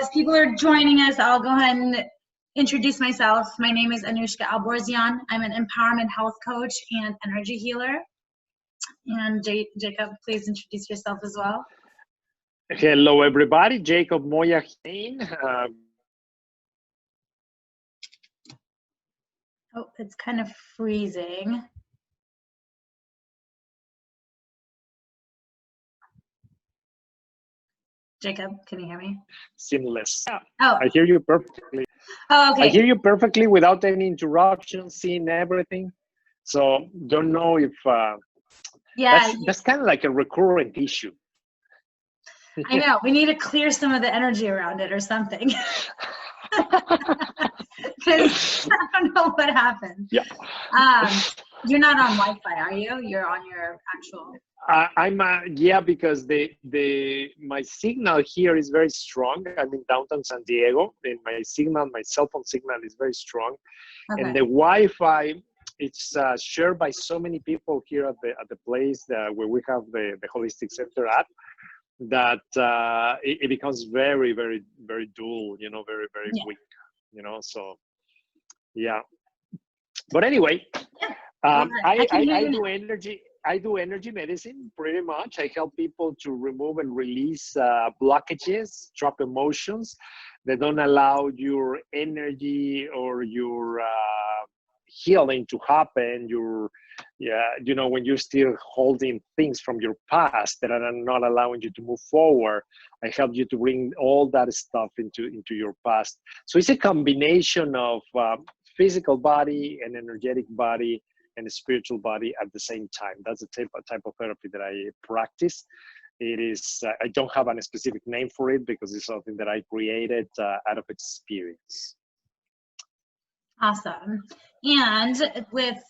as people are joining us, I'll go ahead and introduce myself. My name is Anuschka. I'm an empowerment health coach and energy healer. And Jacob, please introduce yourself as well. Hello, everybody. Jacob Moya. Oh, it's kind of freezing. Jacob, can you hear me? Seamless. Oh. I hear you perfectly. Oh, okay. I hear you perfectly without any interruptions, seeing everything. So don't know if that's kind of like a recurrent issue. I know. We need to clear some of the energy around it or something. Because I don't know what happened. Yeah. You're not on Wi-Fi, are you? You're on your actual. Yeah, because my signal here is very strong. I'm in downtown San Diego, and my cell phone signal is very strong, Okay. and the Wi-Fi it's shared by so many people here at the place where we have the holistic center at. That it becomes very, very, very dull, very, very weak, so yeah. But anyway, I do energy medicine pretty much. I help people to remove and release blockages, drop emotions that don't allow your energy or your healing to happen. When you're still holding things from your past that are not allowing you to move forward, I help you to bring all that stuff into your past. So it's a combination of physical body and energetic body and a spiritual body at the same time. That's the type of therapy that I practice. It is, I don't have a specific name for it because it's something that I created out of experience. Awesome. And with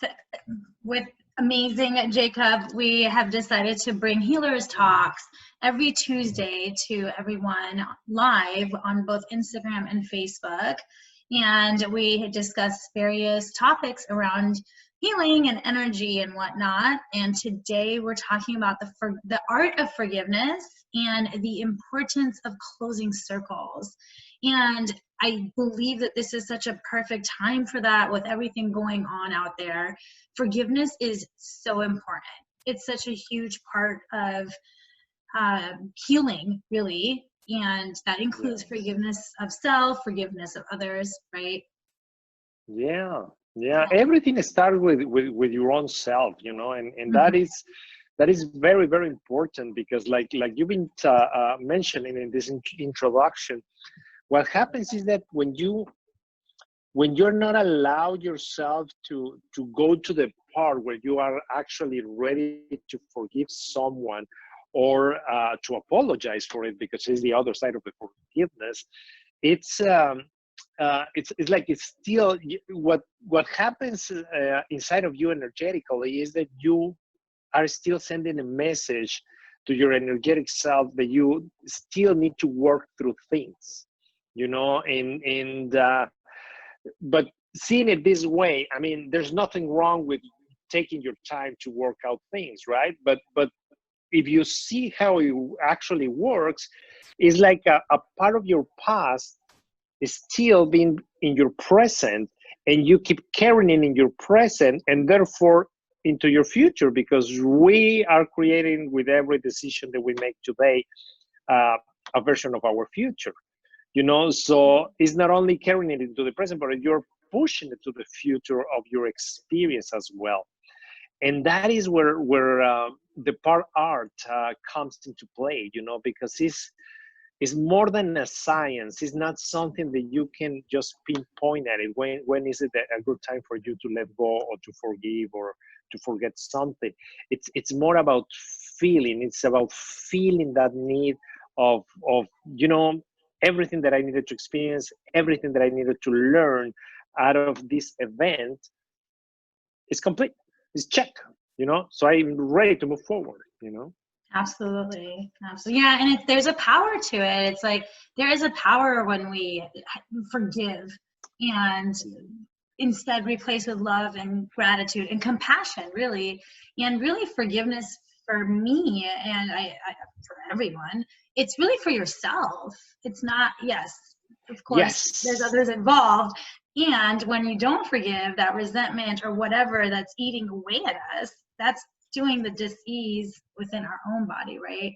amazing Jacob, we have decided to bring Healers Talks every Tuesday to everyone live on both Instagram and Facebook. And we discuss various topics around healing and energy and whatnot. And today we're talking about the art of forgiveness and the importance of closing circles. And I believe that this is such a perfect time for that with everything going on out there. Forgiveness is so important. It's such a huge part of healing, really. And that includes forgiveness of self, forgiveness of others, right? Yeah. Everything starts with your own self, and that is very, very important because like you've been mentioning in this introduction, what happens is that when you're not allowed yourself to go to the part where you are actually ready to forgive someone or to apologize for it, because it's the other side of the forgiveness, it's like it's still what happens inside of you energetically is that you are still sending a message to your energetic self that you still need to work through things, but seeing it this way, I mean, there's nothing wrong with taking your time to work out things, right? But if you see how it actually works, it's like a part of your past is still being in your present, and you keep carrying it in your present and therefore into your future, because we are creating with every decision that we make today a version of our future, so it's not only carrying it into the present, but you're pushing it to the future of your experience as well. And that is where the part art comes into play, because it's more than a science. It's not something that you can just pinpoint at it. When is it a good time for you to let go or to forgive or to forget something? It's more about feeling. It's about feeling that need of everything that I needed to experience, everything that I needed to learn out of this event is complete. It's check, so I'm ready to move forward, Absolutely. Yeah, and there's a power to it. It's like there is a power when we forgive and instead replace with love and gratitude and compassion, really. And really forgiveness for me, and for everyone, it's really for yourself. It's not, yes, of course, there's Yes. others involved. And when you don't forgive, that resentment or whatever that's eating away at us, that's doing the dis-ease within our own body, right?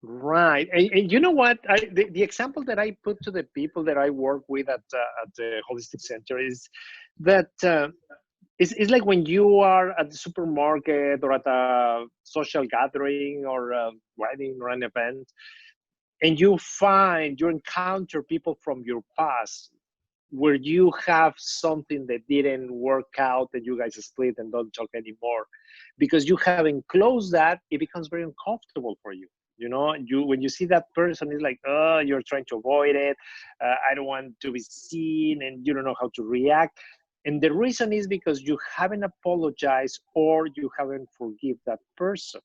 Right. And you know what? The example that I put to the people that I work with at the Holistic Center is that it's like when you are at the supermarket or at a social gathering or a wedding or an event, and you encounter people from your past where you have something that didn't work out and you guys split and don't talk anymore because you haven't closed that. It becomes very uncomfortable for you. You know, when you see that person, it's like, oh, you're trying to avoid it. I don't want to be seen, and you don't know how to react. And the reason is because you haven't apologized or you haven't forgive that person.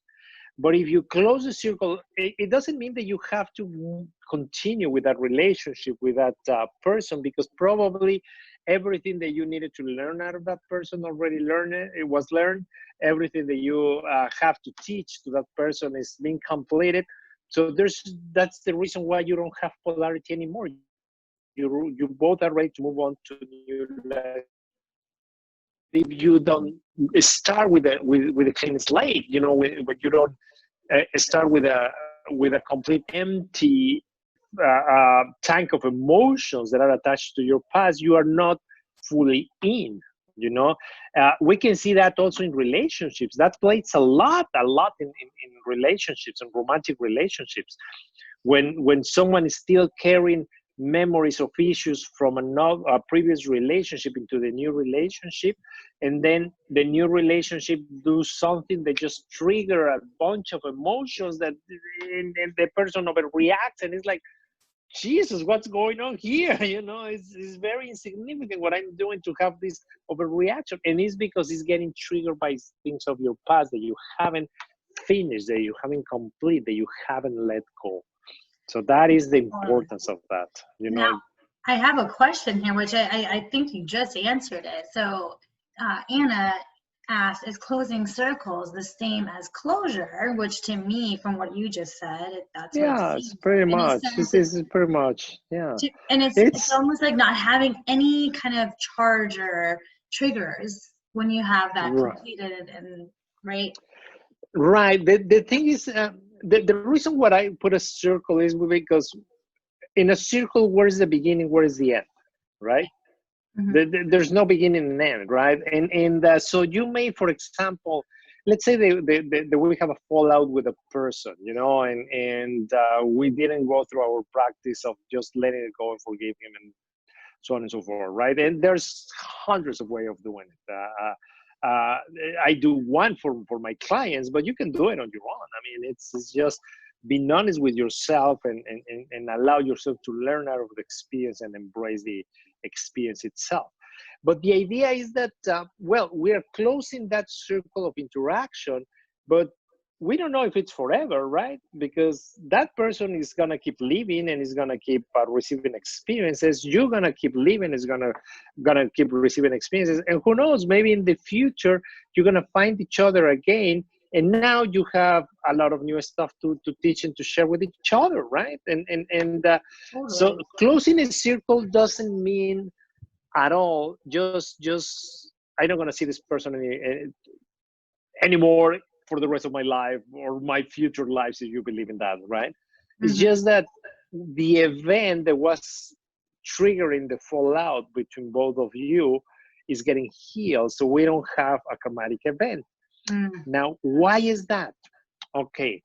But if you close the circle, it doesn't mean that you have to continue with that relationship with that person, because probably everything that you needed to learn out of that person already learned. It was learned. Everything that you have to teach to that person is being completed. So that's the reason why you don't have polarity anymore. You both are ready to move on to new life. If you don't start with a clean slate, you know, when you don't start with a complete empty tank of emotions that are attached to your past, you are not fully in. You know, we can see that also in relationships. That plays a lot in relationships and romantic relationships. When someone is still carrying memories of issues from a previous relationship into the new relationship, and then the new relationship do something that just trigger a bunch of emotions that and the person overreacts, and it's like, Jesus, what's going on here? You know, it's very insignificant what I'm doing to have this overreaction. And it's because it's getting triggered by things of your past that you haven't finished, that you haven't complete, that you haven't let go. So that is the importance of that, you know. Now, I have a question here, which I think you just answered it. So Anna asked, is closing circles the same as closure? Which to me, from what you just said, that's what it Yeah, it's seems pretty like. In a much. sense, This is pretty much, yeah. and it's It's almost like not having any kind of charge or triggers when you have that right. completed, and right. Right. The thing is, the reason why I put a circle is because in a circle, where is the beginning, where is the end, right? Mm-hmm. There's no beginning and end, right? And so you may, for example, let's say that we have a fallout with a person, you know, and we didn't go through our practice of just letting it go and forgive him and so on and so forth, right? And there's hundreds of ways of doing it. I do one for my clients, but you can do it on your own. I mean, it's just being honest with yourself and allow yourself to learn out of the experience and embrace the experience itself. But the idea is that, well, we are closing that circle of interaction, but we don't know if it's forever, right? Because that person is gonna keep living and is gonna keep receiving experiences. You're gonna keep living, is gonna keep receiving experiences, and who knows? Maybe in the future you're gonna find each other again, and now you have a lot of new stuff to teach and to share with each other, right? So Totally. closing a circle doesn't mean at all just I'm not gonna see this person anymore for the rest of my life or my future lives, if you believe in that, right? It's Mm-hmm. just that the event that was triggering the fallout between both of you is getting healed, so we don't have a traumatic event. Now, why is that? Okay,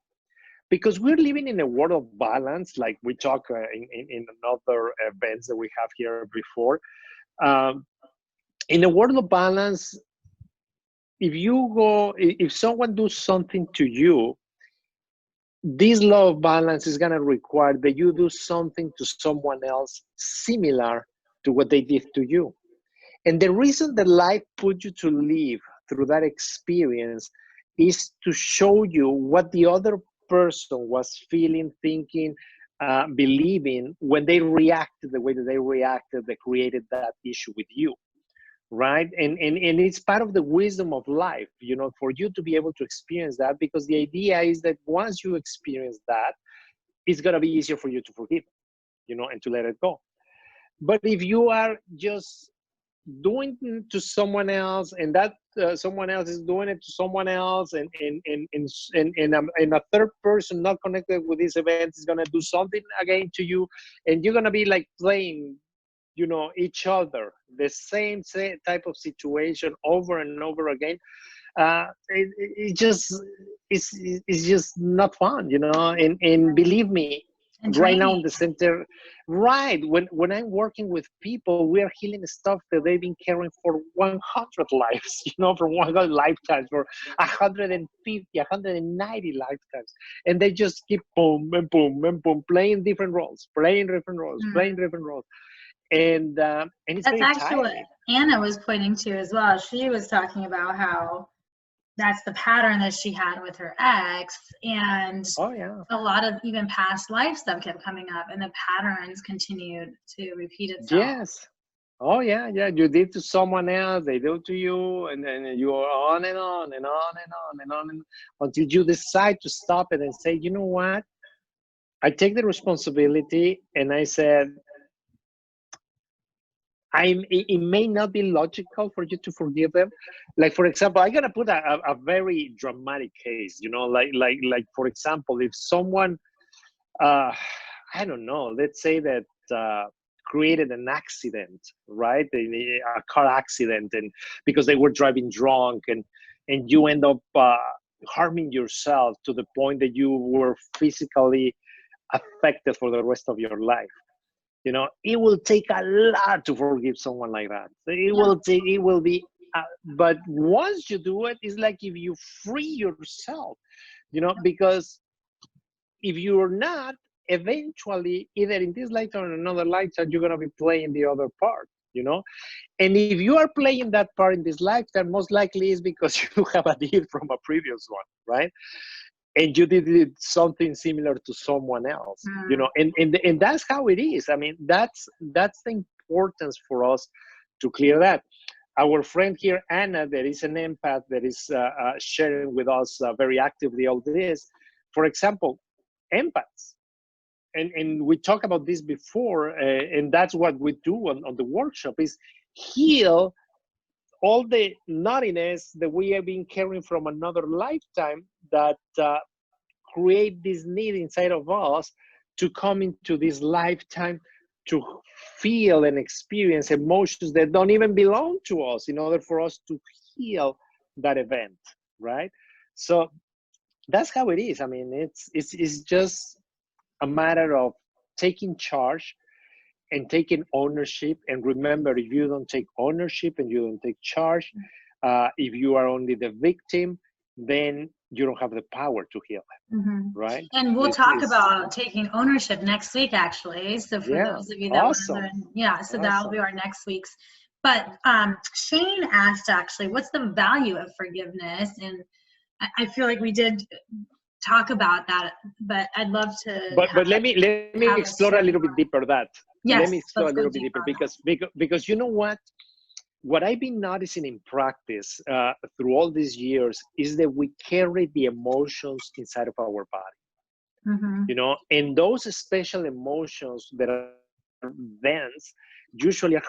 because we're living in a world of balance, like we talked in another events that we have here before. Um, in a world of balance, if someone does something to you, this law of balance is going to require that you do something to someone else similar to what they did to you. And the reason that life put you to live through that experience is to show you what the other person was feeling, thinking, believing when they reacted the way that they reacted that created that issue with you. right? And it's part of the wisdom of life, you know, for you to be able to experience that, because the idea is that once you experience that, it's going to be easier for you to forgive, you know, and to let it go. But if you are just doing it to someone else, and that someone else is doing it to someone else, and a third person not connected with this event is going to do something again to you, and you're going to be like playing, you know, each other the same type of situation over and over again. It just it's just not fun, you know. And believe me, And right now in draining. the center, right, when I'm working with people, we are healing stuff that they've been carrying for 100 lives, you know, for 100 lifetimes, for 150, 190 lifetimes, and they just keep boom and boom and boom, playing different roles, playing different roles, playing different roles, and it's That's very actually what tiring. Anna was pointing to as well. She was talking about how that's the pattern that she had with her ex, and Oh yeah. a lot of even past life stuff kept coming up, and the patterns continued to repeat itself. Yes. Oh yeah, yeah. You did to someone else, they do to you, and then you are on and on and on and on and on, and until you decide to stop it and say, you know what? I take the responsibility, and I said, it may not be logical for you to forgive them. Like for example, I'm gonna put a very dramatic case. You know, like for example, if someone, uh, I don't know, let's say that created an accident, right? A car accident, and because they were driving drunk, and you end up harming yourself to the point that you were physically affected for the rest of your life. You know, it will take a lot to forgive someone like that. It Yeah. will take, it will be, but once you do it, it's like if you free yourself, you know, because if you're not, eventually, either in this lifetime or another lifetime, you're going to be playing the other part, you know. And if you are playing that part in this lifetime, most likely is because you have a deal from a previous one, right? And you did something similar to someone else, you know. And that's how it is. I mean, that's the importance for us to clear that. Our friend here, Anna, that is an empath, that is sharing with us very actively all this. For example, empaths, and we talked about this before, and that's what we do on the workshop, is heal all the naughtiness that we have been carrying from another lifetime, that create this need inside of us to come into this lifetime to feel and experience emotions that don't even belong to us, in order for us to heal that event, right? So that's how it is. I mean, it's just a matter of taking charge and taking ownership. And remember, if you don't take ownership and you don't take charge, if you are only the victim, then you don't have the power to heal it, right? And we'll It's, talk it's about taking ownership next week, actually. So for yeah, those of you that want to awesome, learn, yeah, so that'll be awesome. our next week's. But Shane asked, actually, what's the value of forgiveness? And I feel like we did talk about that, but I'd love to But let me have explore us a share little bit more. deeper that. Let Yes, me explore a let's go little bit deeper deeper, on that. because you know what I've been noticing in practice through all these years is that we carry the emotions inside of our body, you know, and those special emotions that are dense usually are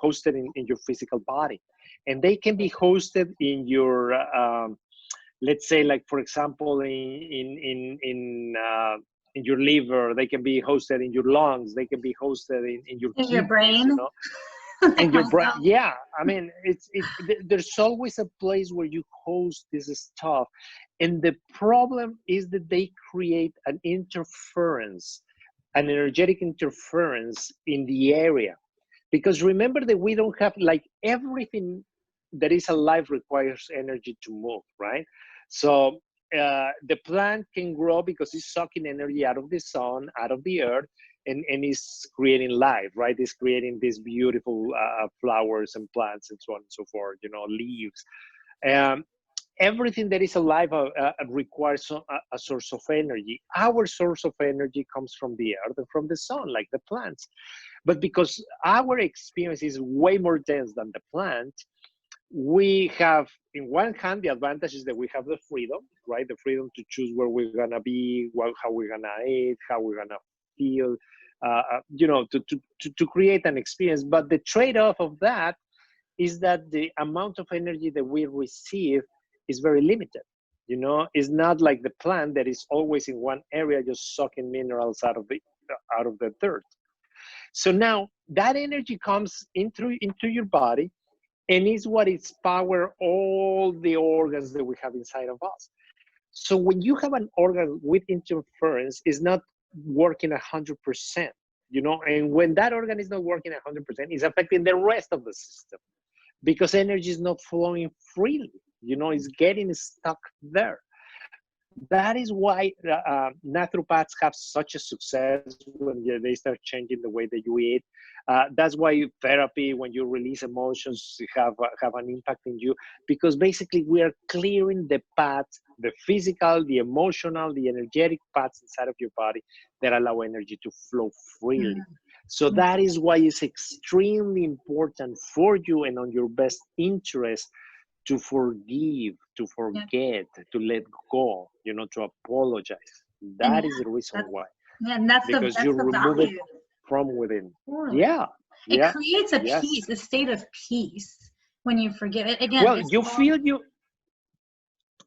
hosted in your physical body, and they can be hosted in your let's say, like for example, in your liver. They can be hosted in your lungs. They can be hosted in your In your kidneys, you brain, know, like and your brain. myself. Yeah, I mean, there's always a place where you host this stuff, and the problem is that they create an interference, an energetic interference in the area. Because remember that we don't have, like, everything that is alive requires energy to move, right? So the plant can grow because it's sucking energy out of the sun, out of the earth, and is creating life, right? It's creating these beautiful flowers and plants and so on and so forth, you know, leaves. Um, everything that is alive requires a source of energy. Our source of energy comes from the earth and from the sun, like the plants. But because our experience is way more dense than the plant, we have, in one hand, the advantage is that we have the freedom, right? The freedom to choose where we're gonna be, how we're gonna eat, how we're gonna feel, you know, to create an experience. But the trade-off of that is that the amount of energy that we receive is very limited. You know, it's not like the plant that is always in one area, just sucking minerals out of the dirt. So now that energy comes into your body, and is what is power all the organs that we have inside of us. So when you have an organ with interference, it's not working 100%, you know, and when that organ is not working 100%, it's affecting the rest of the system because energy is not flowing freely, you know, it's getting stuck there. That is why naturopaths have such a success when they start changing the way that you eat. That's why therapy, when you release emotions, have an impact in you, because basically we are clearing the paths, the physical, the emotional, the energetic paths inside of your body that allow energy to flow freely. So that is why it's extremely important for you and on your best interest to forgive, to forget, to let go, you know, to apologize. That is the reason why. Yeah, and that's because you remove it from within. Totally. Yeah. It creates a peace, a state of peace when you forgive it. Again, well,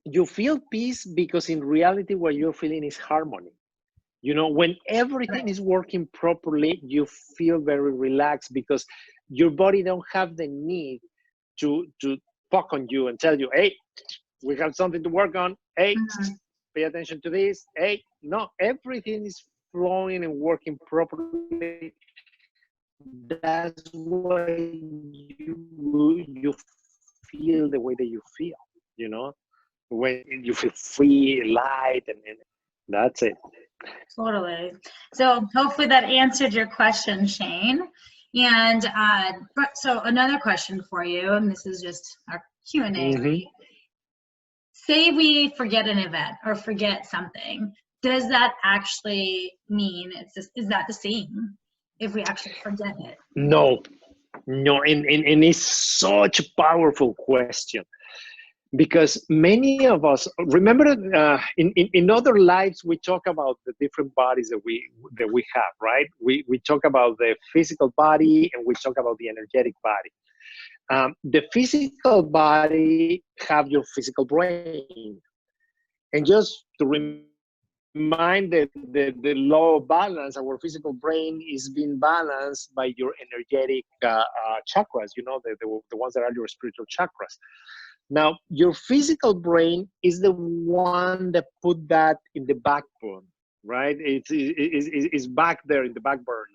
you feel peace because in reality what you're feeling is harmony. You know, when everything is working properly, you feel very relaxed because your body don't have the need to poke on you and tell you, hey, we have something to work on. Hey, pay attention to this. Hey, no, everything is flowing and working properly. That's why you feel the way that you feel, you know, when you feel free, light, and that's it. Totally. So hopefully that answered your question, Shane. And so another question for you, and this is just our Q&A. Say we forget an event or forget something. Does that actually mean is that the same if we actually forget it? No, and it's such a powerful question. Because many of us remember in other lives we talk about the different bodies that we have, right? We talk about the physical body and we talk about the energetic body. The physical body have your physical brain, and just to remind the law of balance, our physical brain is being balanced by your energetic chakras. You know, the ones that are your spiritual chakras. Now, your physical brain is the one that put that in the backbone, right? It's back there in the backburn.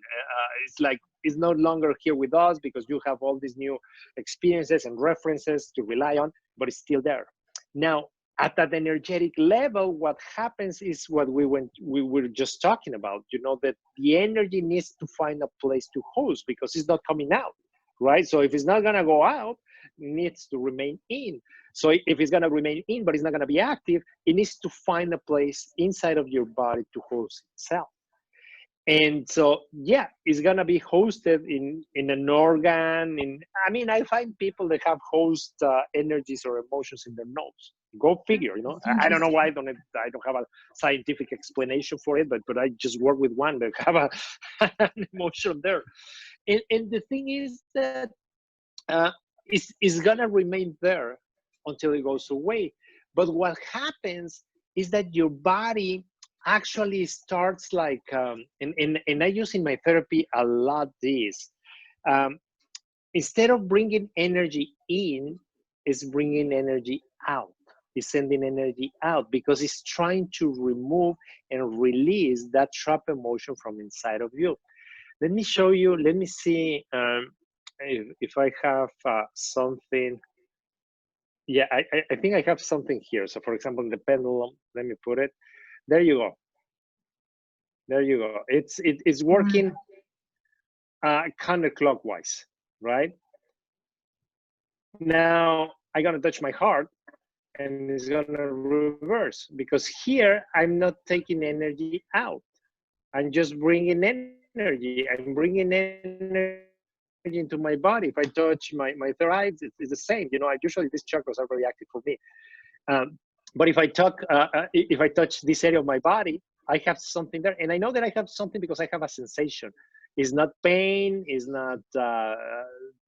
It's like it's no longer here with us because you have all these new experiences and references to rely on, but it's still there. Now, at that energetic level, what happens is what we were just talking about, you know, that the energy needs to find a place to host because it's not coming out, right? So if it's not going to go out, needs to remain in. So if it's going to remain in but it's not going to be active, it needs to find a place inside of your body to host itself. And so yeah, it's going to be hosted in an organ. I mean, I find people that have host energies or emotions in their nose. Go figure, you know. I don't know why I don't have a scientific explanation for it, but I just work with one that have an emotion there. And the thing is that is gonna remain there until it goes away. But what happens is that your body actually starts like, and I use in my therapy a lot this, instead of bringing energy in, is bringing energy out. Is sending energy out because it's trying to remove and release that trapped emotion from inside of you. Let me show you, let me see if I have something. Yeah, I think I have something here. So for example, the pendulum, let me put it. There you go. There you go. It's working counterclockwise, right? Now I'm gonna touch my heart. and it's gonna reverse, because here I'm not taking energy out. I'm just bringing energy. I'm bringing energy into my body. If I touch my thighs, it's the same. You know, usually these chakras are very active for me. Um, but if I touch this area of my body, I have something there, and I know that I have something because I have a sensation. It's not pain, it's not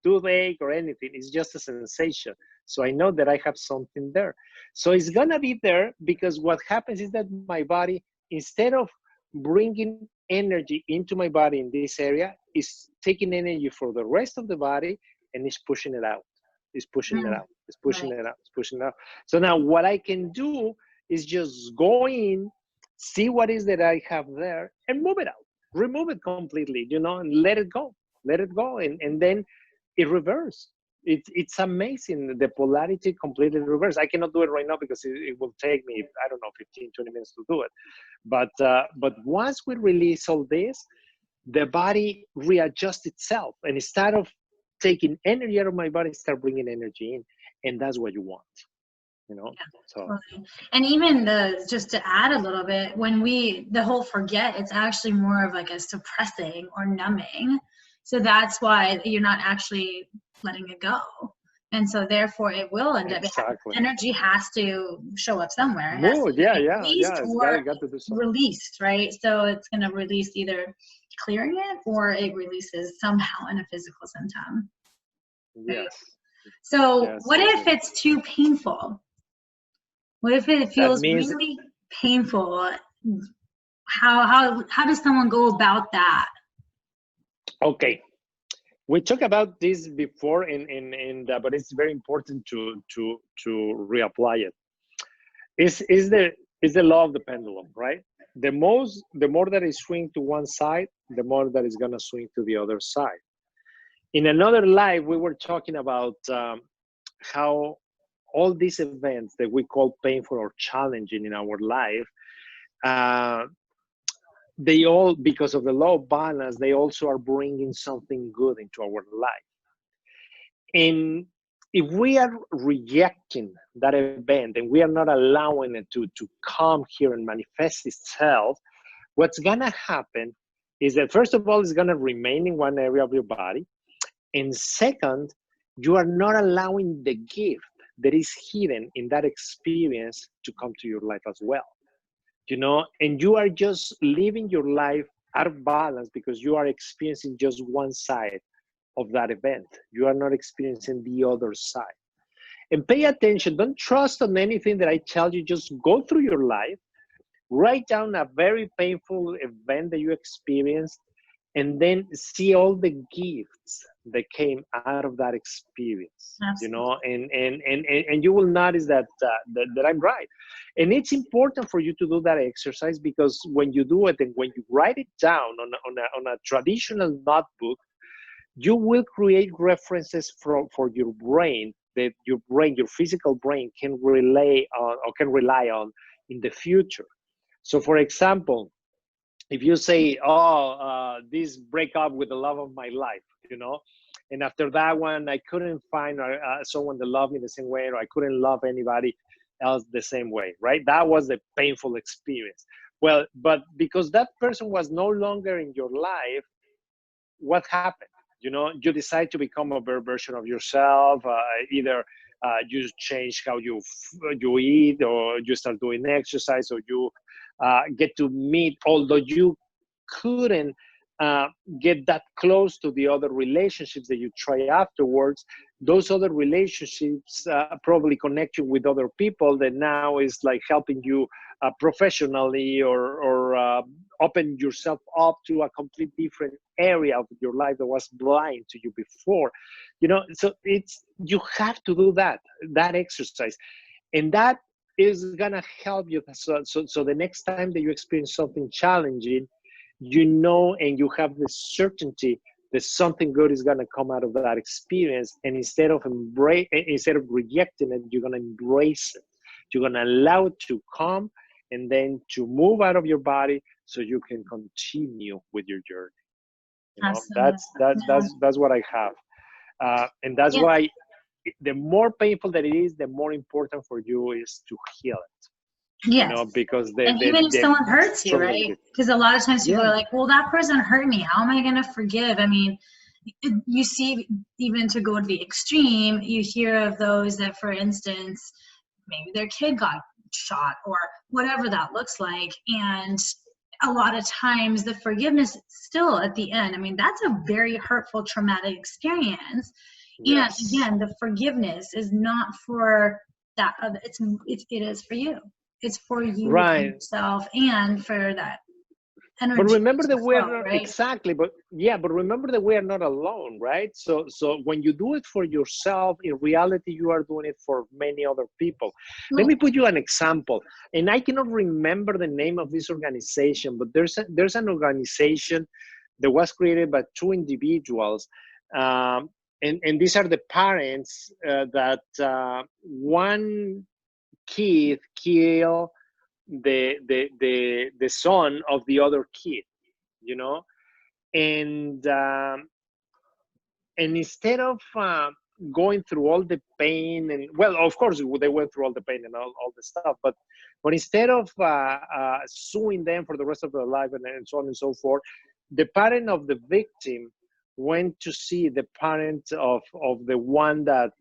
toothache or anything. It's just a sensation. So I know that I have something there. So it's gonna be there, because what happens is that my body, instead of bringing energy into my body in this area, is taking energy for the rest of the body and is pushing it out. Is pushing it out. Is pushing Right. it out. Is pushing it out. So now what I can do is just go in, see what is that I have there, and move it out. Remove it completely, you know, and let it go. Let it go. And then it reverses. It's amazing. The polarity completely reversed. I cannot do it right now because it will take me, I don't know, 15, 20 minutes to do it. But once we release all this, the body readjusts itself, and instead of taking energy out of my body, start bringing energy in, and that's what you want, you know. Yeah, So totally. And even just to add a little bit, when the whole forget, it's actually more of like a suppressing or numbing. So that's why you're not actually letting it go. And so therefore it will end up, exactly. energy has to show up somewhere. It has to Mood, be yeah. released It's or got to do something. released, right? So it's going to release either clearing it, or it releases somehow in a physical symptom. Right? Yes. So Yes. what if it's too painful? What if it That feels means, really painful? How does someone go about that? okay. We talked about this before, but it's very important to reapply it. Is the law of the pendulum, right? The more that it swings to one side, the more that it's gonna swing to the other side. In another live, we were talking about how all these events that we call painful or challenging in our life, uh, they all, because of the law of balance, they also are bringing something good into our life. And if we are rejecting that event and we are not allowing it to come here and manifest itself, what's gonna happen is that, first of all, it's gonna remain in one area of your body. And second, you are not allowing the gift that is hidden in that experience to come to your life as well. You know, and you are just living your life out of balance because you are experiencing just one side of that event. You are not experiencing the other side. And pay attention, don't trust on anything that I tell you. Just go through your life, write down a very painful event that you experienced, and then see all the gifts that came out of that experience. You Absolutely. know, and you will notice that I'm right. And it's important for you to do that exercise, because when you do it and when you write it down on a traditional notebook, you will create references for your brain that your physical brain can rely on in the future. So for example, if you say, oh, this breakup with the love of my life, you know, and after that one, I couldn't find someone that loved me the same way, or I couldn't love anybody else the same way, right? That was the painful experience. Well, but because that person was no longer in your life, what happened? You know, you decide to become a better version of yourself. Either you change how you eat, or you start doing exercise, or you get to meet, although you couldn't get that close to the other relationships that you try afterwards. Those other relationships probably connect you with other people that now is like helping you professionally, or open yourself up to a complete different area of your life that was blind to you before. You know, so you have to do that exercise, and that is gonna help you. So the next time that you experience something challenging, you know, and you have the certainty that something good is gonna come out of that experience. And instead of rejecting it, you're gonna embrace it. You're gonna allow it to come, and then to move out of your body so you can continue with your journey. You know, Absolutely. that's what I have, and that's Yeah. why. the more painful that it is, the more important for you is to heal it. Yes. You know, because and even if someone hurts you, right? it. Because a lot of times people Yeah. are like, well, that person hurt me. How am I going to forgive? I mean, you see, even to go to the extreme, you hear of those that, for instance, maybe their kid got shot or whatever that looks like. And a lot of times the forgiveness still at the end, I mean, that's a very hurtful, traumatic experience. Yes. And again, the forgiveness is not for that other, it is for you. It's for you, right. yourself, and for that energy. But remember that we're flow, not right? exactly, but remember that we are not alone, right? So when you do it for yourself, in reality, you are doing it for many other people. Right. Let me put you an example, and I cannot remember the name of this organization, but there's an organization that was created by two individuals, and these are the parents that one kid killed the son of the other kid, you know, and instead of going through all the pain, and well, of course they went through all the pain and all the stuff, but instead of suing them for the rest of their life and so on and so forth, the parent of the victim went to see the parent of the one that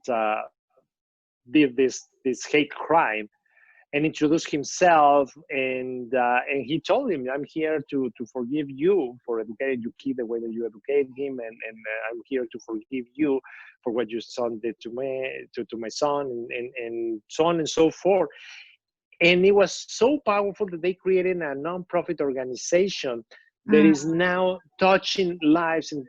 did this hate crime, and introduced himself, and he told him, I'm here to forgive you for educating your kid the way that you educated him, and I'm here to forgive you for what your son did to me, to my son, and so on and so forth. And it was so powerful that they created a non-profit organization that is now touching lives in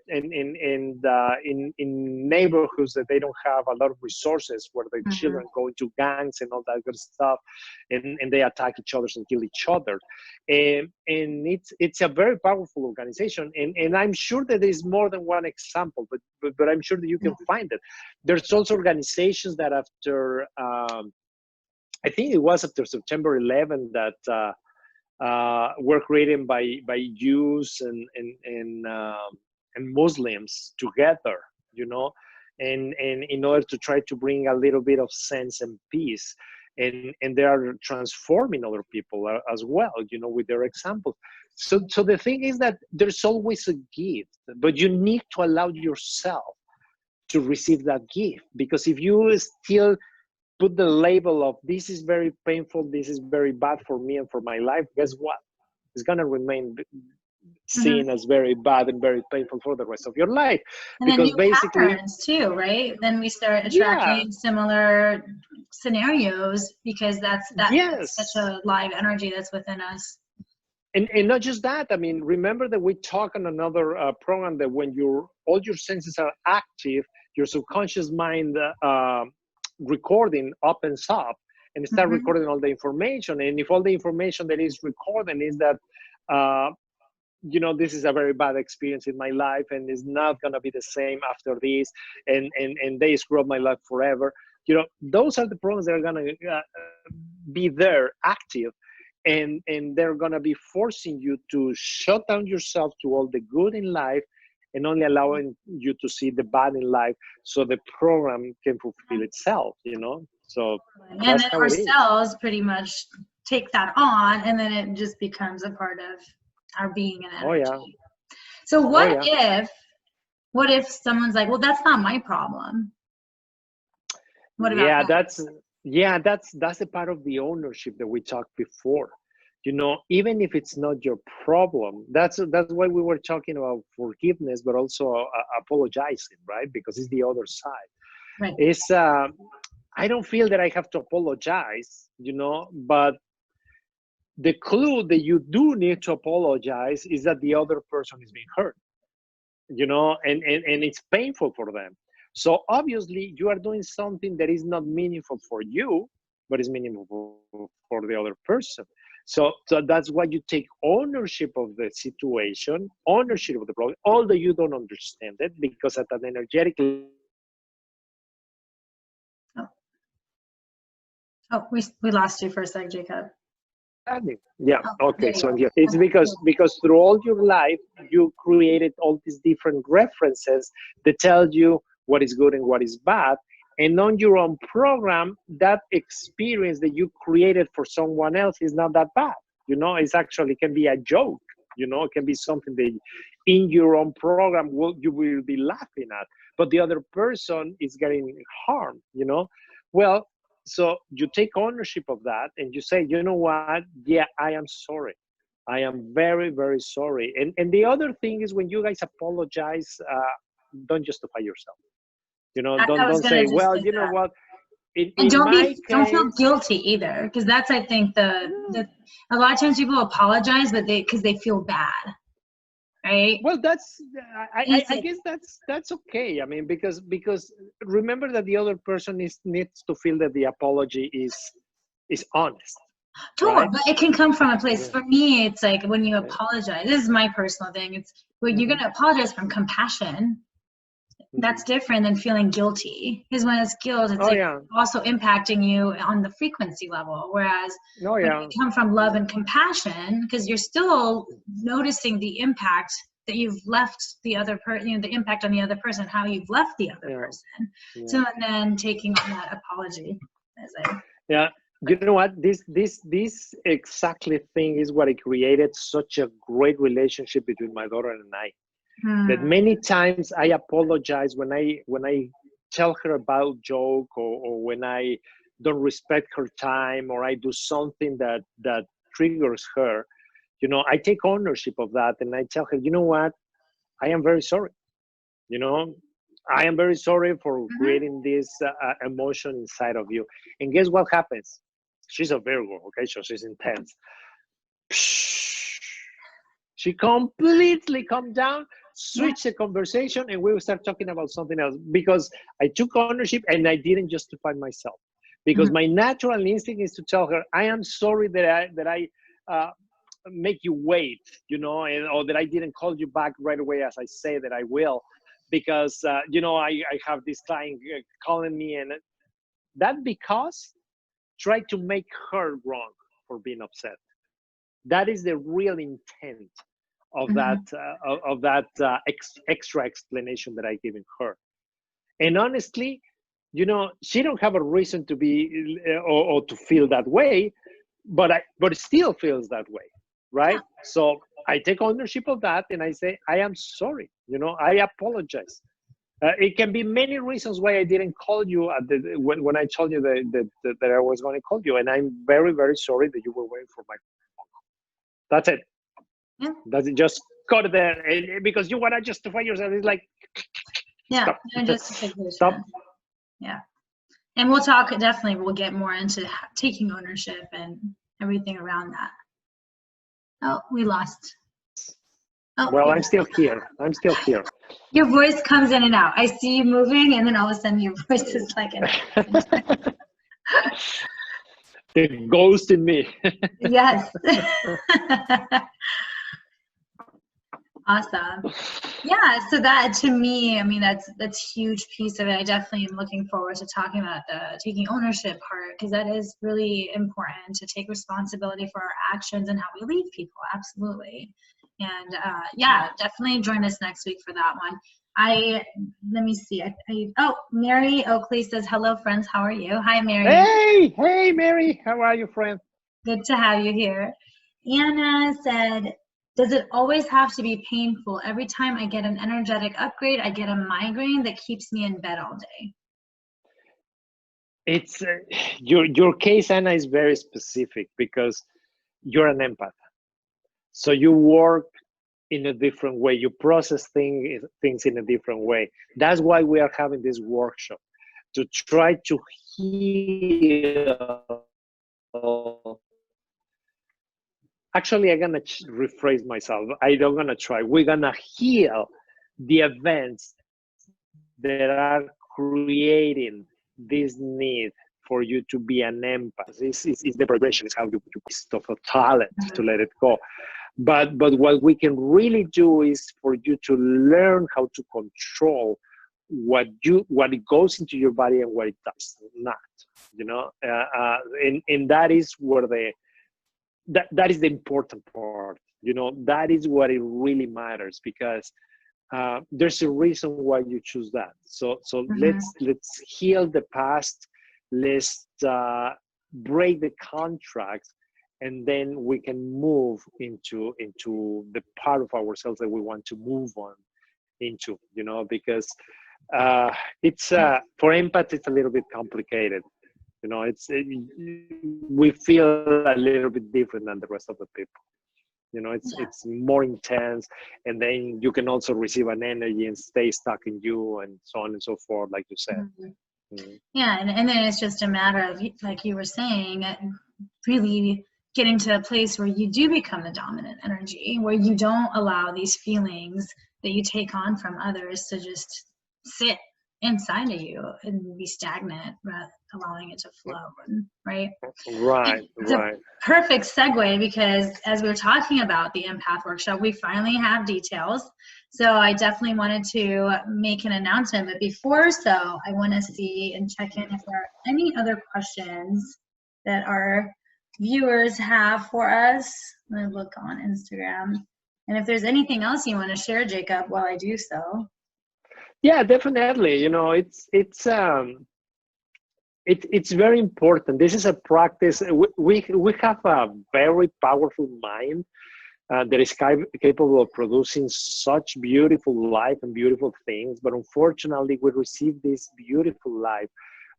neighborhoods that they don't have a lot of resources, where the children go into gangs and all that good stuff, and they attack each other and kill each other. And it's a very powerful organization, and I'm sure that there is more than one example, but I'm sure that you can find it. There's also organizations that after I think it was after September 11 that were created by Jews and Muslims together, you know, and in order to try to bring a little bit of sense and peace, and they are transforming other people as well, you know, with their examples. So the thing is that there's always a gift, but you need to allow yourself to receive that gift, because if you still put the label of this is very painful, this is very bad for me and for my life, guess what? It's going to remain seen as very bad and very painful for the rest of your life. And because then new basically patterns too, right? Then we start attracting similar scenarios, because that's such a live energy that's within us. And not just that, I mean, remember that we talked on another program that when all your senses are active, your subconscious mind recording opens up and start recording all the information. And if all the information that is recording is that you know, this is a very bad experience in my life and it's not going to be the same after this, and they screw up my life forever, you know, those are the programs that are going to be there active, and they're going to be forcing you to shut down yourself to all the good in life and only allowing you to see the bad in life, so the program can fulfill itself, you know. So and then our cells pretty much take that on, and then it just becomes a part of our being and energy. Oh, yeah. So what if someone's like, well, that's not my problem? What about that? That's a part of the ownership that we talked before. You know, even if it's not your problem, that's why we were talking about forgiveness, but also apologizing, right? Because it's the other side. Right. It's I don't feel that I have to apologize, you know, but the clue that you do need to apologize is that the other person is being hurt, you know, and it's painful for them. So obviously you are doing something that is not meaningful for you, but is meaningful for the other person. So that's why you take ownership of the situation, ownership of the problem, although you don't understand it, because at an energetic we lost you for a sec, Jacob. Yeah. Okay. So I'm here. It's because through all your life you created all these different references that tell you what is good and what is bad, And on your own program, that experience that you created for someone else is not that bad. You know, it's actually can be a joke. You know, it can be something that in your own program you will be laughing at, but the other person is getting harmed, you know? Well, so you take ownership of that and you say, you know what? Yeah, I am sorry. I am very, very sorry. And the other thing is when you guys apologize, don't justify yourself. You know, I was don't gonna say, just well, say you know that. what? And In my don't feel case, guilty either, because that's, I think, the a lot of times people apologize, but because they feel bad, right? well, that's I Easy. guess that's okay. I mean, because remember that the other person needs to feel that the apology is honest, Totally, right? but it can come from a place. Yeah. For me, it's like when you apologize. This is my personal thing. It's when you're Mm-hmm. gonna apologize from compassion. Mm-hmm. That's different than feeling guilty. Because when it's guilt, it's Oh like yeah. also impacting you on the frequency level. Whereas Oh when yeah. you come from love Yeah. and compassion, because you're still noticing the impact that you've left the other person, you know, the impact on the other person, how you've left the other Yeah. person. Yeah. So and then taking on that apology as a Yeah. You know what? This exactly thing is what it created such a great relationship between my daughter and I. That many times I apologize when I tell her about joke or when I don't respect her time or I do something that triggers her. You know, I take ownership of that and I tell her, you know what? I am very sorry. You know, I am very sorry for creating this emotion inside of you. And guess what happens? She's a Virgo, okay? So she's intense. She completely calmed down, switched the conversation, and we will start talking about something else because I took ownership and I didn't justify myself. Because my natural instinct is to tell her, I am sorry that I make you wait, you know, or that I didn't call you back right away as I say that I will, because you know I have this client calling me, and that because try to make her wrong for being upset. That is the real intent of that extra explanation that I given her. And honestly, you know, she don't have a reason to be or to feel that way, but it still feels that way, right? So I take ownership of that and I say I am sorry. You know, I apologize. It can be many reasons why I didn't call you when I told you that I was going to call you, and I'm very, very sorry that you were waiting for my phone call. That's it. Yeah. Does it just cut there? Because you want to justify yourself. It's like, Yeah, stop. Yeah. And we'll talk, definitely we'll get more into taking ownership and everything around that. Oh, we lost. Oh, Well, I'm still here. I'm still here. Your voice comes in and out. I see you moving and then all of a sudden your voice is like the ghost in me. Yes. Awesome. Yeah, so that to me, I mean, that's a huge piece of it. I definitely am looking forward to talking about the taking ownership part, because that is really important, to take responsibility for our actions and how we lead people. Absolutely. And yeah, definitely join us next week for that one. Let me see. Oh, Mary Oakley says, hello, friends. How are you? Hi, Mary. Hey, Mary. How are you, friend? Good to have you here. Anna said, does it always have to be painful? Every time I get an energetic upgrade, I get a migraine that keeps me in bed all day. It's your case, Anna, is very specific because you're an empath. So you work in a different way. You process things in a different way. That's why we are having this workshop, to try to heal. Actually, I'm gonna rephrase myself. I don't gonna try. We're gonna heal the events that are creating this need for you to be an empath. This is the progression. Is how you of a talent to let it go. But what we can really do is for you to learn how to control what goes into your body and what it does not. You know, and that is where that is the important part. You know, that is what it really matters, because there's a reason why you choose that. So let's heal the past. Let's break the contract, and then we can move into the part of ourselves that we want to move on into. Because it's for empath, it's a little bit complicated. We feel a little bit different than the rest of the people. It's more intense, and then you can also receive an energy and stay stuck in you, and so on and so forth, like you said. Yeah, and then it's just a matter of, like you were saying, really getting to a place where you do become the dominant energy, where you don't allow these feelings that you take on from others to just sit inside of you and be stagnant, rather allowing it to flow, right? Right. It's a perfect segue, because as we were talking about the empath workshop, we finally have details. So I definitely wanted to make an announcement, but before so, I want to see and check in if there are any other questions that our viewers have for us. Let me look on Instagram. And if there's anything else you want to share, Jacob, while I do so. Yeah, definitely. It's very important. This is a practice. We have a very powerful mind that is capable of producing such beautiful life and beautiful things. But unfortunately, we receive this beautiful life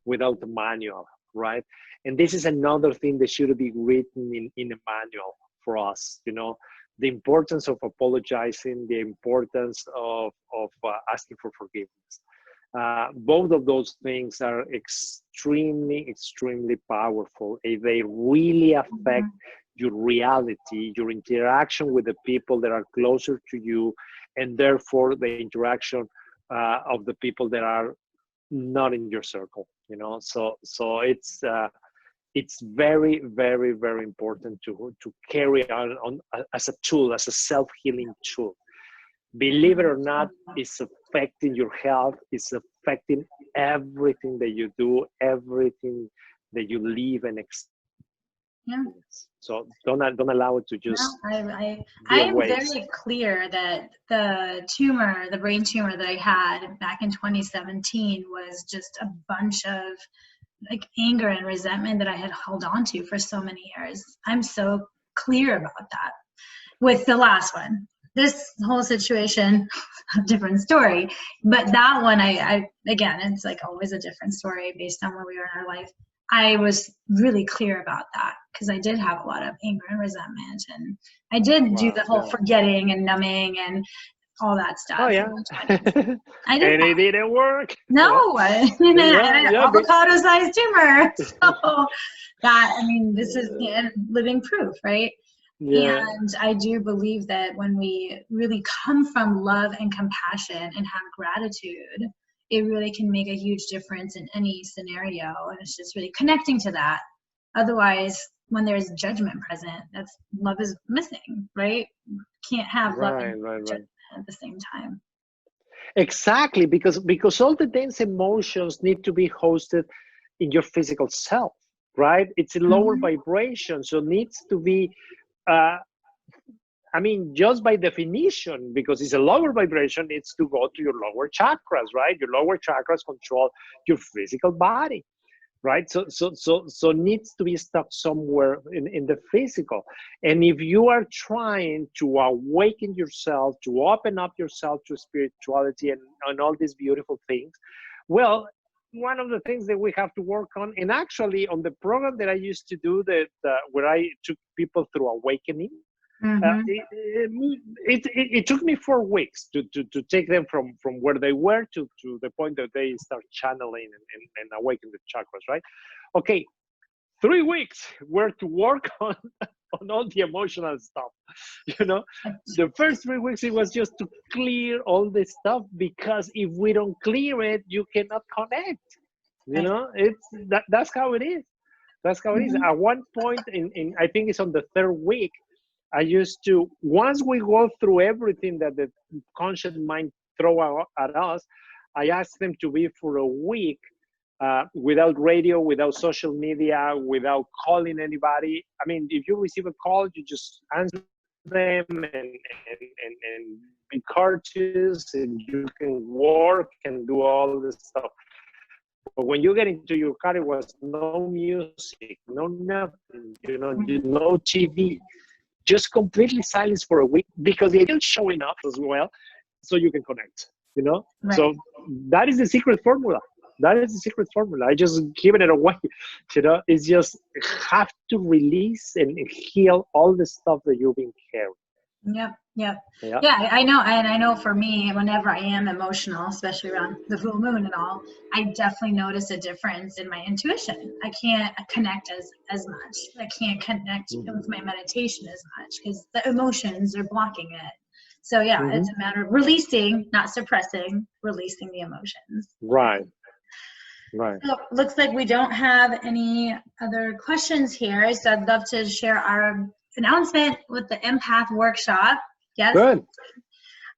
without a manual, right? And this is another thing that should be written in a manual for us. The importance of apologizing, the importance of asking for forgiveness. Both of those things are extremely, extremely powerful. They really affect your reality, your interaction with the people that are closer to you, and therefore the interaction of the people that are not in your circle. So it's very, very, very important to carry on as a tool, as a self-healing tool. Believe it or not, it's affecting your health. It's affecting everything that you do, everything that you live and experience. Yeah. So don't allow it to just. No, I am very clear that the brain tumor that I had back in 2017 was just a bunch of like anger and resentment that I had held on to for so many years. I'm so clear about that. With the last one, this whole situation, a different story. But that one, I again, it's like always a different story based on where we are in our life. I was really clear about that because I did have a lot of anger and resentment, and I did do the whole forgetting and numbing and all that stuff. Oh yeah. I did. And it didn't work. No, I had an avocado-sized tumor. So that, this is living proof, right? Yeah. And I do believe that when we really come from love and compassion and have gratitude, it really can make a huge difference in any scenario. And it's just really connecting to that. Otherwise, when there's judgment present, love is missing, right? Can't have love and judgment at the same time. Exactly, because all the dense emotions need to be hosted in your physical self, right? It's a lower vibration, so it needs to be just by definition, because it's a lower vibration, it's to go to your lower chakras, right? Your lower chakras control your physical body, right? So needs to be stuck somewhere in the physical. And if you are trying to awaken yourself, to open up yourself to spirituality and all these beautiful things, well, one of the things that we have to work on, and actually on the program that I used to do where I took people through awakening, it took me 4 weeks to take them from where they were to the point that they start channeling and awaken the chakras, right? Okay, 3 weeks were to work on all the emotional stuff. The first 3 weeks, it was just to clear all this stuff, because if we don't clear it, you cannot connect. That's how it is. That's how it is. At one point, in I think it's on the 3rd week, I used to, once we go through everything that the conscious mind throw at us, I asked them to be for a week without radio, without social media, without calling anybody. If you receive a call, you just answer them and be courteous, and you can work and do all this stuff. But when you get into your car, it was no music, no nothing, no TV, just completely silence for a week, because they're still showing up as well, so you can connect, Right. So that is the secret formula. That is the secret formula. I just giving it away, It's just have to release and heal all the stuff that you've been carrying. Yep. Yeah. Yeah, I know. And I know for me, whenever I am emotional, especially around the full moon and all, I definitely notice a difference in my intuition. I can't connect as much. I can't connect with my meditation as much because the emotions are blocking it. So yeah, it's a matter of releasing, not suppressing, releasing the emotions. Right. So looks like we don't have any other questions here. So I'd love to share our announcement with the Empath Workshop. Yes. Good.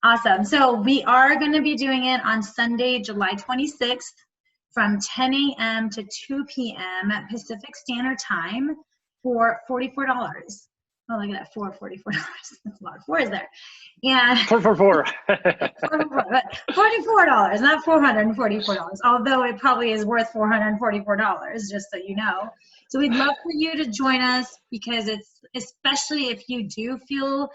Awesome. So we are going to be doing it on Sunday, July 26th from 10 a.m. to 2 p.m. at Pacific Standard Time for $44. Oh, look at that, $44. That's a lot of fours there. Yeah. $4. $44, not $444, although it probably is worth $444, just so you know. So we'd love for you to join us, because it's, especially if you do feel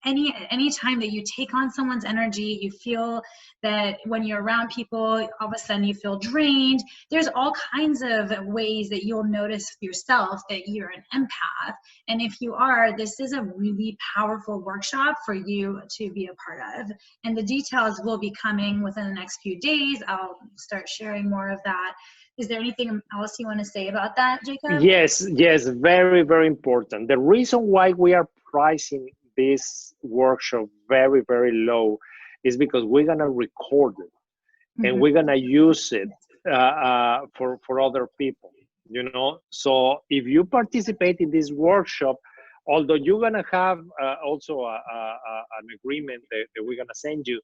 any time that you take on someone's energy, you feel that when you're around people, all of a sudden you feel drained. There's all kinds of ways that you'll notice yourself that you're an empath. And if you are, this is a really powerful workshop for you to be a part of. And the details will be coming within the next few days. I'll start sharing more of that. Is there anything else you want to say about that, Jacob? Yes, very, very important. The reason why we are pricing this workshop very, very low is because we're going to record it and we're going to use it for other people, So if you participate in this workshop, although you're going to have also an agreement that we're going to send you,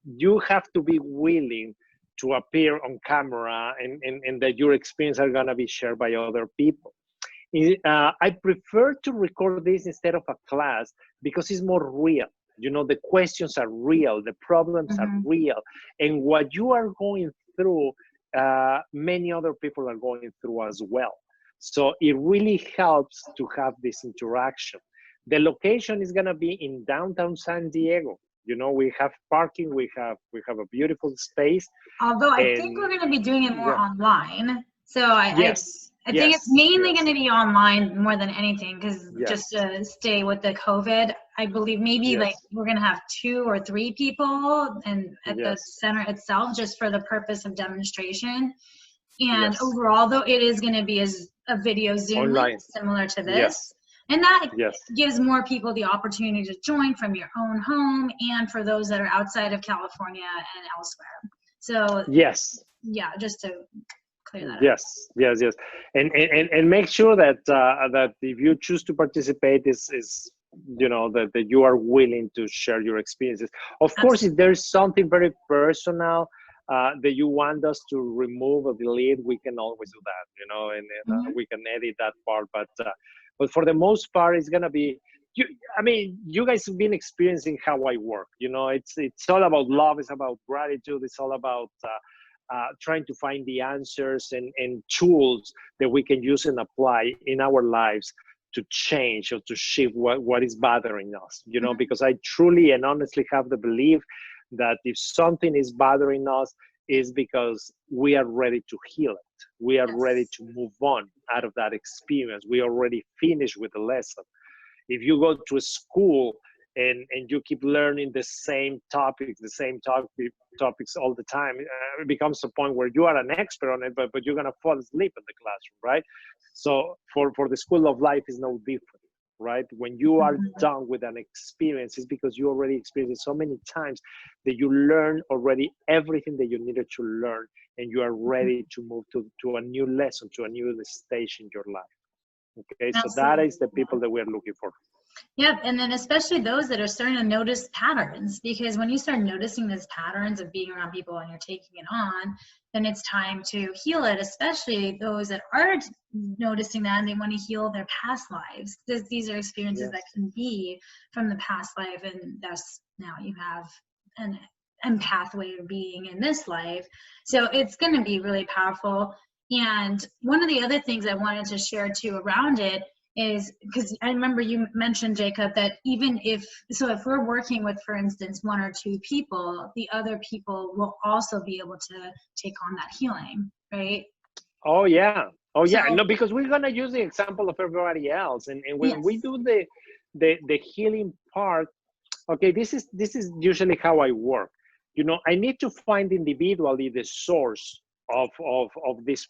you have to be willing to appear on camera and that your experience are going to be shared by other people. I prefer to record this instead of a class because it's more real. The questions are real, the problems are real, and what you are going through, many other people are going through as well. So it really helps to have this interaction. The location is going to be in downtown San Diego. We have parking, we have a beautiful space. Although I think we're going to be doing it more online. So I think it's mainly going to be online more than anything, because just to stay with the COVID, I believe maybe like we're going to have 2 or 3 people and at the center itself, just for the purpose of demonstration. And overall, though, it is going to be as a video Zoom link similar to this. And that gives more people the opportunity to join from your own home, and for those that are outside of California and elsewhere. So yeah, just to clear that up. And make sure that that if you choose to participate, is that you are willing to share your experiences. Of course, if there's something very personal that you want us to remove or delete, we can always do that, and we can edit that part. But for the most part, it's gonna be. You guys have been experiencing how I work. It's all about love. It's about gratitude. It's all about trying to find the answers and tools that we can use and apply in our lives to change or to shift what is bothering us. Because I truly and honestly have the belief that if something is bothering us, is because we are ready to heal it. We are ready to move on out of that experience. We already finished with the lesson. If you go to a school and you keep learning the same topics all the time, it becomes a point where you are an expert on it, but you're going to fall asleep in the classroom, right? So for the school of life is no different, right? When you are done with an experience, it's because you already experienced it so many times that you learn already everything that you needed to learn, and you are ready to move to a new lesson, to a new stage in your life. Okay, so that is the people that we're looking for. Yep, and then especially those that are starting to notice patterns, because when you start noticing these patterns of being around people and you're taking it on, then it's time to heal it, especially those that aren't noticing that and they want to heal their past lives. These are experiences that can be from the past life, and thus now you have an empath way of being in this life. So it's going to be really powerful. And one of the other things I wanted to share too around it is, because I remember you mentioned, Jacob, that even if we're working with, for instance, 1 or 2 people, the other people will also be able to take on that healing, right? Oh yeah. Oh yeah. So, No, because we're gonna use the example of everybody else, and when yes. we do the healing part, okay, this is usually how I work. You know, I need to find individually the source of this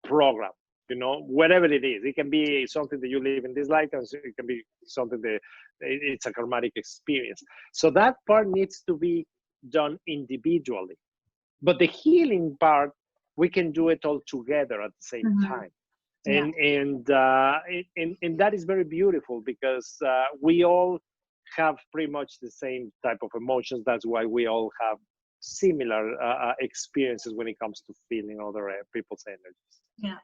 program. You know, whatever it is, it can be something that you live in this life, and it can be something that it's a karmatic experience. So that part needs to be done individually, but the healing part, we can do it all together at the same time. Yeah. And that is very beautiful, because we all have pretty much the same type of emotions. That's why we all have similar experiences when it comes to feeling other people's energies. Yeah.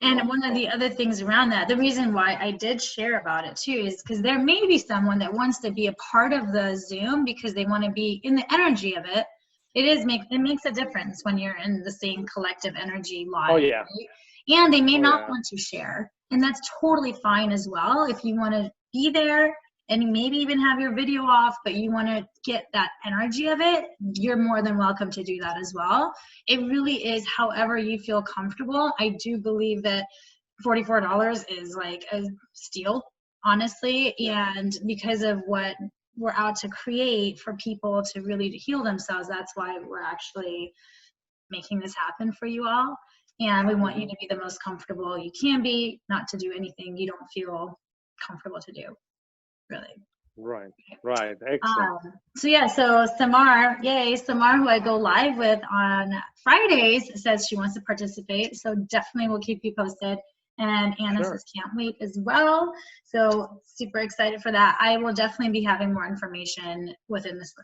And one of the other things around that, the reason why I did share about it too, is because there may be someone that wants to be a part of the Zoom because they want to be in the energy of it. It makes a difference when you're in the same collective energy live. Oh yeah. Right? And they may not want to share, and that's totally fine as well. If you want to be there and maybe even have your video off, but you want to get that energy of it, you're more than welcome to do that as well. It really is however you feel comfortable. I do believe that $44 is like a steal, honestly, and because of what we're out to create for people to really heal themselves, that's why we're actually making this happen for you all. And we want you to be the most comfortable you can be, not to do anything you don't feel comfortable to do, really. Right. Excellent. So yeah, so Samar, who I go live with on Fridays, says she wants to participate. So definitely we'll keep you posted. And Anna says can't wait as well. So super excited for that. I will definitely be having more information within this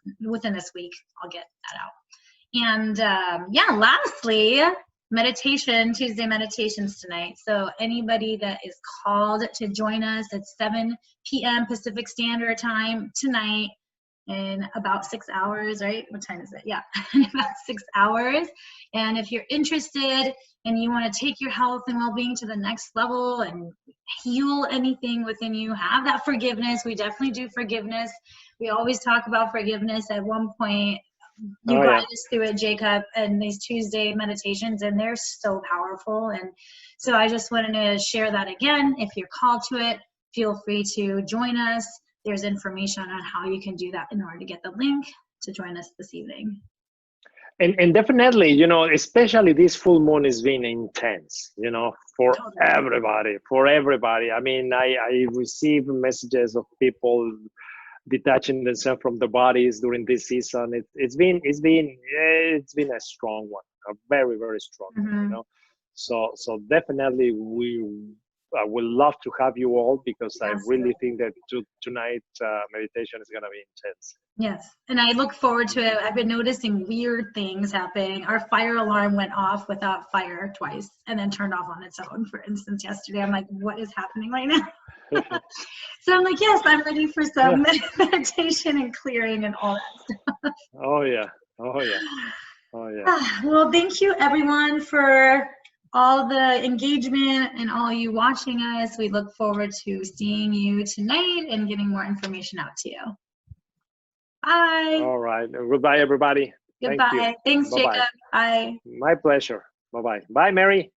week. I'll get that out. And yeah, lastly, Tuesday meditations tonight. So anybody that is called to join us at 7 p.m. Pacific Standard Time tonight in about 6 hours, right? What time is it? Yeah, in about 6 hours. And if you're interested and you want to take your health and well-being to the next level and heal anything within you, have that forgiveness. We definitely do forgiveness. We always talk about forgiveness at one point. You guide us through it, Jacob, and these Tuesday meditations, and they're so powerful. And so I just wanted to share that again. If you're called to it, feel free to join us. There's information on how you can do that in order to get the link to join us this evening. And definitely, you know, especially this full moon is being intense, you know, for everybody. I mean, I receive messages of people detaching themselves from the bodies during this season. It's been a strong one, a very, very strong one, you know. So definitely I would love to have you all, because I really think that tonight meditation is going to be intense. Yes, and I look forward to it. I've been noticing weird things happening. Our fire alarm went off without fire twice and then turned off on its own. For instance, yesterday, I'm like, what is happening right now? So I'm like, yes, I'm ready for some meditation and clearing and all that stuff. Oh yeah. Well, thank you everyone for all the engagement and all you watching us. We look forward to seeing you tonight and getting more information out to you. Bye. All right. Goodbye, everybody. Goodbye. Thank you. Thanks, Jacob. Bye. My pleasure. Bye-bye. Bye, Mary.